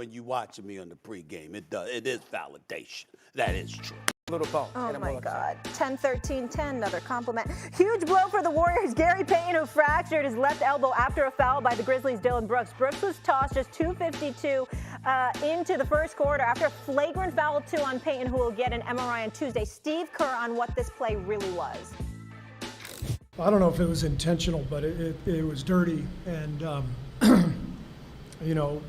when you watching me on the pregame. It is validation. That is true. Little bone. Oh, my God. 10-13-10, another compliment. Huge blow for the Warriors. Gary Payton, who fractured his left elbow after a foul by the Grizzlies' Dylan Brooks. Brooks was tossed just 2:52 into the first quarter after a flagrant foul, too, on Payton, who will get an MRI on Tuesday. Steve Kerr on what this play really was. I don't know if it was intentional, but it was dirty. And, you know,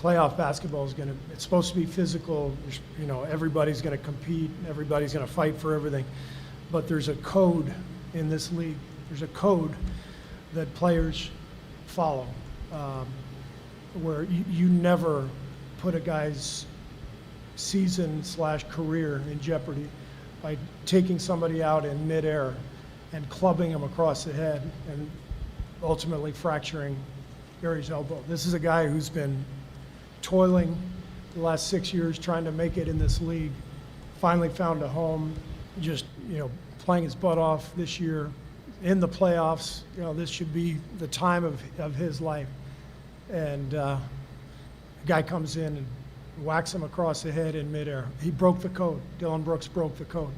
playoff basketball it's supposed to be physical. You know, everybody's going to compete. Everybody's going to fight for everything. But there's a code in this league. There's a code that players follow where you never put a guy's season/career in jeopardy by taking somebody out in midair and clubbing him across the head and ultimately fracturing Gary's elbow. This is a guy who's been toiling the last 6 years trying to make it in this league, finally found a home, just, you know, playing his butt off this year in the playoffs. You know, this should be the time of his life. And a guy comes in and whacks him across the head in midair. He broke the code. Dylan Brooks broke the code.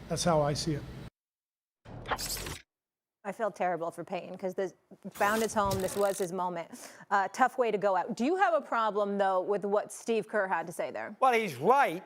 That's how I see it. I feel terrible for Payton because this found his home. This was his moment. Tough way to go out. Do you have a problem, though, with what Steve Kerr had to say there? Well, he's right,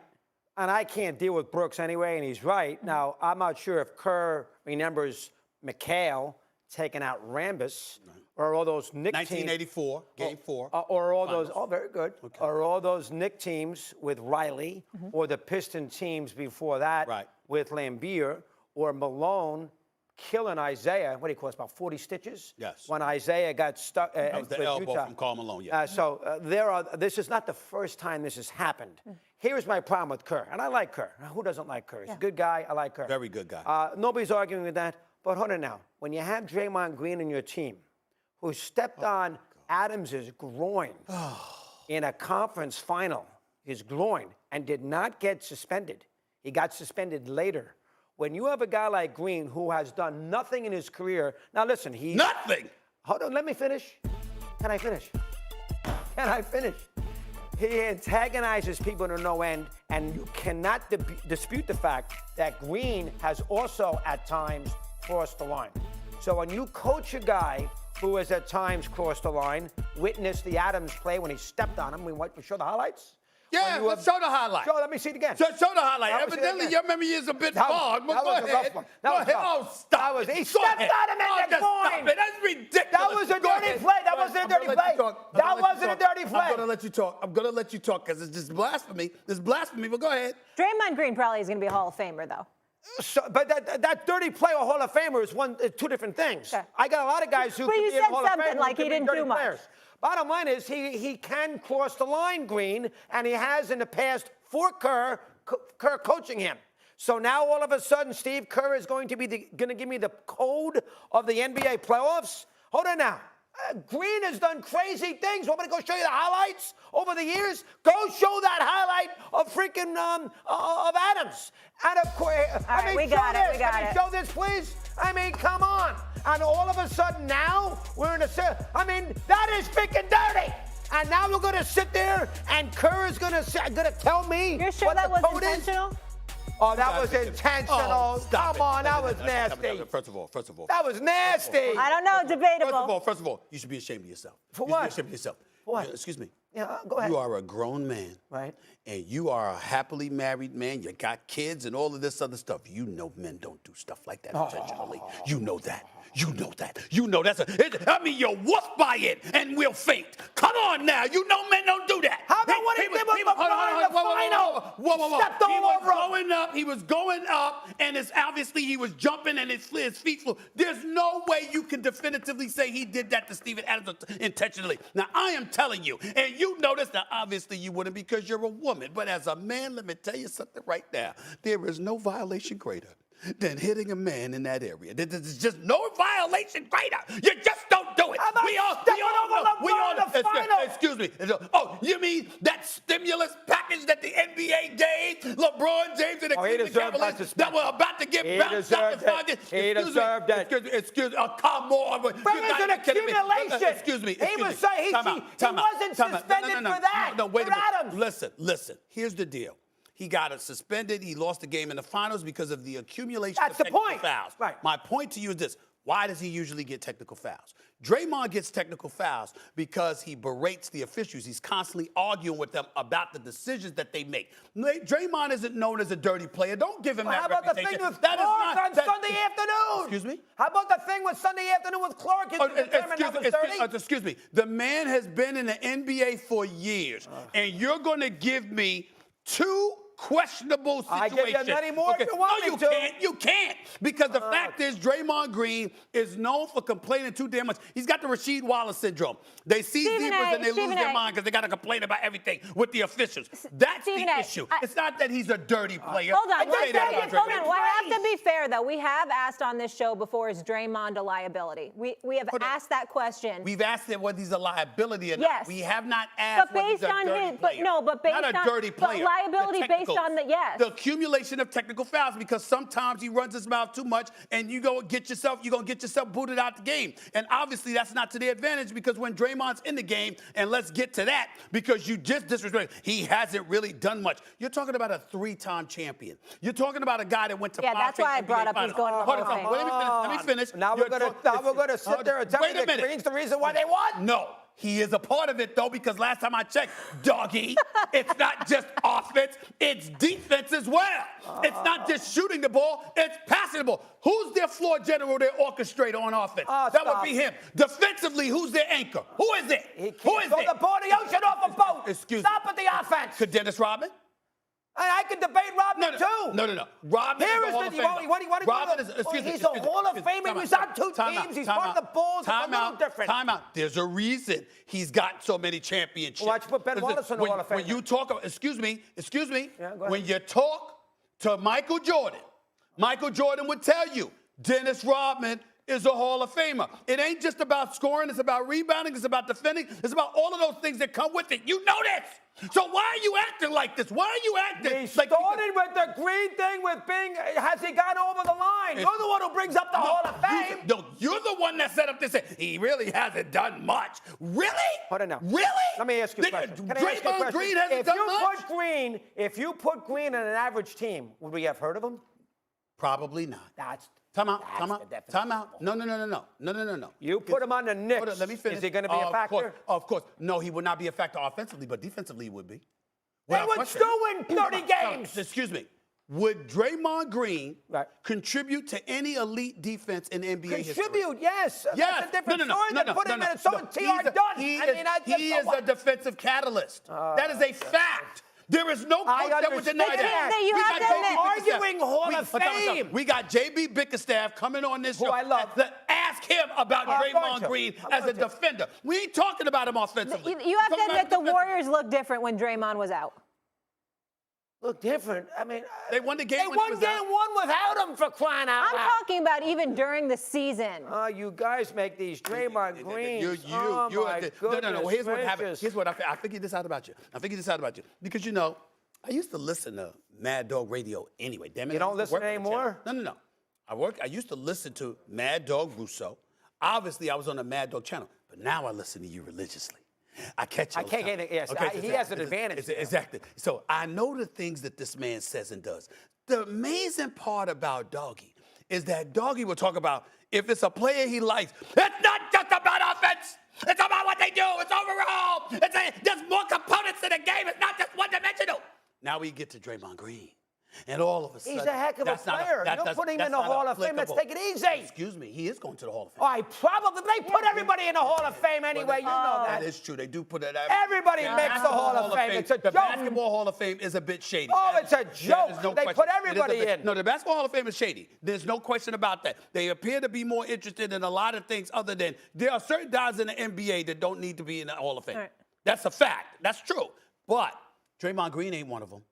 and I can't deal with Brooks anyway, and he's right. Now, I'm not sure if Kerr remembers McHale taking out Rambis or all those Knick 1984, teams. Game 4. Or all Finals. those, oh, very good. Okay. Or all those Knick teams with Riley, or the Piston teams before that with Lambeer, or Malone killing Isaiah. What do you call it? About 40 stitches? Yes. When Isaiah got stuck That was the with elbow Utah. from Karl Malone, yeah. This is not the first time this has happened. Here's my problem with Kerr, and I like Kerr. Who doesn't like Kerr? He's a good guy. I like Kerr. Very good guy. Nobody's arguing with that. But hold on now. When you have Draymond Green in your team, who stepped on Adams' groin in a conference final, his groin, and did not get suspended. He got suspended later. When you have a guy like Green who has done nothing in his career, now listen, he... Nothing! Hold on, let me finish. Can I finish? Can I finish? He antagonizes people to no end, and you cannot dispute the fact that Green has also at times crossed the line. So when you coach a guy who has at times crossed the line, witness the Adams play when he stepped on him, we show the highlights? Yeah, let's show the highlight. Let me see it again. Show the highlight. Evidently, your memory is a bit fogged, but go ahead. Go ahead. Oh, stop. He stepped on him in the groin. Stop it. That's ridiculous. That was a dirty play. That wasn't a dirty play. That wasn't a dirty play. I'm going to let you talk. I'm going to let you talk because it's just blasphemy. It's blasphemy, but go ahead. Draymond Green probably is going to be a Hall of Famer, though. So, but that dirty play or Hall of Famer is two different things. Okay. I got a lot of guys who but could you be in said Hall of something Fame like he didn't do much. Players. Bottom line is he can cross the line, Green, and he has in the past for Kerr coaching him. So now all of a sudden Steve Kerr is going to give me the code of the NBA playoffs? Hold on now. Green has done crazy things. Want me to go show you the highlights over the years? Go show that highlight of freaking of Adams. And of course, we got it. Show this, please. I mean, come on. And all of a sudden now we're in that is freaking dirty. And now we're going to sit there and Kerr is going to tell me You're sure what that the was code intentional? is? Oh, that was intentional. Oh, Come on, that was nasty. First of all. That was nasty. I don't know, debatable. First of all, you should be ashamed of yourself. For you what? should be ashamed of yourself. For what? Excuse me. Yeah, go ahead. You are a grown man. Right. And you are a happily married man. You got kids and all of this other stuff. You know men don't do stuff like that intentionally. You know that. You know that. You know that's you're woofed by it and we'll faint. Come on now. You know men don't do that. How about what he did with LeBron in the final? Whoa. Stepped all over him. He was going up, and it's obviously he was jumping and his feet flew. There's no way you can definitively say he did that to Steven Adams intentionally. Now, I am telling you, and you notice that obviously you wouldn't because you're a woman. But as a man, let me tell you something right now. There is no violation greater than hitting a man in that area. There's just no violation greater. You just don't do it. How about stepping over LeBron in the finals? Excuse me. Oh, you mean that stimulus package that the NBA gave LeBron James and the Cleveland Cavaliers that were about to get bounced out the pocket? He deserved that. Excuse me. Come on. But it's an accumulation. Excuse me. He was saying he wasn't suspended for that. No, wait a minute. Adams. Listen. Here's the deal. He got suspended. He lost the game in the finals because of the accumulation That's of the technical point. fouls. Right. My point to you is this. Why does he usually get technical fouls? Draymond gets technical fouls because he berates the officials. He's constantly arguing with them about the decisions that they make. Draymond isn't known as a dirty player. Don't give him that reputation. How about the thing with Clark on Sunday afternoon? Excuse me? How about the thing with Sunday afternoon with Clark? Excuse me. The man has been in the NBA for years, and you're going to give me two questionable situations. I give you many more if you want me to. You can't. Because the fact is, Draymond Green is known for complaining too damn much. He's got the Rasheed Wallace syndrome. They see zebras and they lose their mind because they got to complain about everything with the officials. That's the issue. It's not that he's a dirty player. Hold on, one second. Hold on. Well, I have to be fair, though. We have asked on this show before, is Draymond a liability? We have asked that question. We've asked him whether he's a liability or not. Yes. We have not asked whether he's a dirty player. Not a dirty player. But liability based on the, yes. The accumulation of technical fouls, because sometimes he runs his mouth too much and you're going to get yourself booted out the game. And obviously that's not to their advantage, because when Draymond's in the game, and let's get to that, because you just disrespect, he hasn't really done much. You're talking about a 3-time champion. You're talking about a guy that went to 5 that's why I brought up he's going to the Hall of Fame. Let me finish. Now we're going to sit there and tell me that Green's the reason why they won? No. He is a part of it, though, because last time I checked, doggy, it's not just offense, it's defense as well. It's not just shooting the ball, it's passing the ball. Who's their floor general, their orchestrator on offense? That would be him. Defensively, who's their anchor? Who is it? Who is it? the ball in the ocean off a boat. Excuse Stop me. at the offense. Could Dennis Rodman? I can debate Rodman too. No. Rodman is a Hall of Famer. Rodman is, excuse me. He's a Hall of Famer. He's on 2 teams. He's part of the Bulls. It's a little different. Time out. There's a reason he's got so many championships. Well, why'd you put Ben Wallace in the Hall of Fame? When you talk, excuse me. Yeah, When you talk to Michael Jordan would tell you Dennis Rodman is a Hall of Famer. It ain't just about scoring. It's about rebounding. It's about defending. It's about all of those things that come with it. You know this. So why are you acting like this? Why are you acting We started with the Green thing with being, has he gone over the line? You're the one who brings up the Hall of Fame. You're the one that set up this. He really hasn't done much. Really? Hold on now. Really? Let me ask you a question. Draymond Green hasn't done much? If you put Green on an average team, would we have heard of him? Probably not. That's Time out. No. You put him on the Knicks. Hold on, let me finish. Is he going to be a factor? Of course. No, he would not be a factor offensively, but defensively he would be. They would still win 30 games. Excuse me. Would Draymond Green contribute to any elite defense in NBA history? Contribute, yes. Yes. That's a different story than putting him in Minnesota. T.R. Dunn. He is a defensive catalyst. That is a fact. There is no coach that would deny that. Arguing Hall of Fame. We got J.B. Bickerstaff coming on this show. I love. To ask him about Draymond Green as a defender. We ain't talking about him offensively. You have to admit the Warriors look different when Draymond was out. Look different. I mean, they won the game. They won game 1 without him, for crying out loud. I'm talking about even during the season. You guys make these Draymond Greens. No. Here's what happened. Here's what I figured this out about you. Because I used to listen to Mad Dog Radio anyway. Damn it. You don't listen anymore? No. I used to listen to Mad Dog Russo. Obviously, I was on the Mad Dog channel, but now I listen to you religiously. I catch you. I can't get it. Yes, he has an advantage. Exactly. So I know the things that this man says and does. The amazing part about Doggy is that Doggy will talk about if it's a player he likes. It's not just about offense. It's about what they do. It's overall. There's more components to the game. It's not just one-dimensional. Now we get to Draymond Green. And all of a sudden, he's a heck of a player. You're putting him in the Hall of Fame. Let's take it easy. Excuse me. He is going to the Hall of Fame. They put everybody in the Hall of Fame anyway. You know that. That is true. They do put it. Everybody makes the Hall of Fame. It's a joke. The Basketball Hall of Fame is a bit shady. Oh, it's a joke. They put everybody in. No, the Basketball Hall of Fame is shady. There's no question about that. They appear to be more interested in a lot of things other than there are certain guys in the NBA that don't need to be in the Hall of Fame. Right. That's a fact. That's true. But Draymond Green ain't one of them.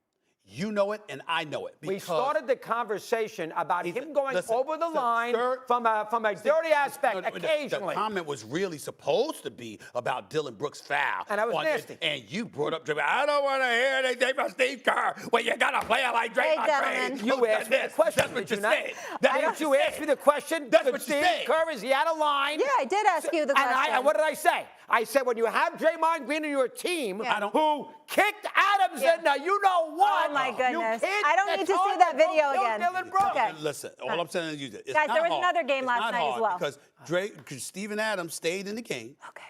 You know it, and I know it. We started the conversation about him going over the line sir, from a dirty aspect the occasionally. comment was really supposed to be about Dylan Brooks' foul. And I was nasty. And you brought up Draymond. I don't want to hear anything from Steve Kerr. Well, you got to play it like Draymond. gentlemen. You asked me the question. That's what did you you not? said. Didn't you ask me the question? That's Could what you Steve said. Kerr, is he out of line? Yeah, I did ask you the question. And what did I say? I said, when you have Draymond Green in your team, Yeah. who kicked Adams in, now you know what? Oh, my goodness. You can't I don't need to see that video again. Dylan Brooks. Okay. Listen, all I'm saying is it's Guys, not there was hard. another game It's last not night as hard well. Because Steven Adams stayed in the game. Okay.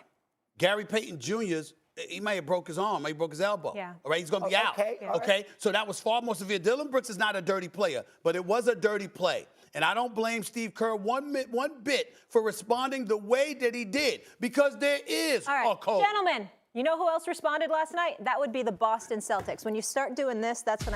Gary Payton Jr.'s, he may have broke his arm, may have broke his elbow. Yeah. All right, he's going to be out. Okay, yeah. Okay, so that was far more severe. Dylan Brooks is not a dirty player, but it was a dirty play. And I don't blame Steve Kerr one bit for responding the way that he did, because there is All right, a code. gentlemen, you know who else responded last night? That would be the Boston Celtics. When you start doing this, that's when I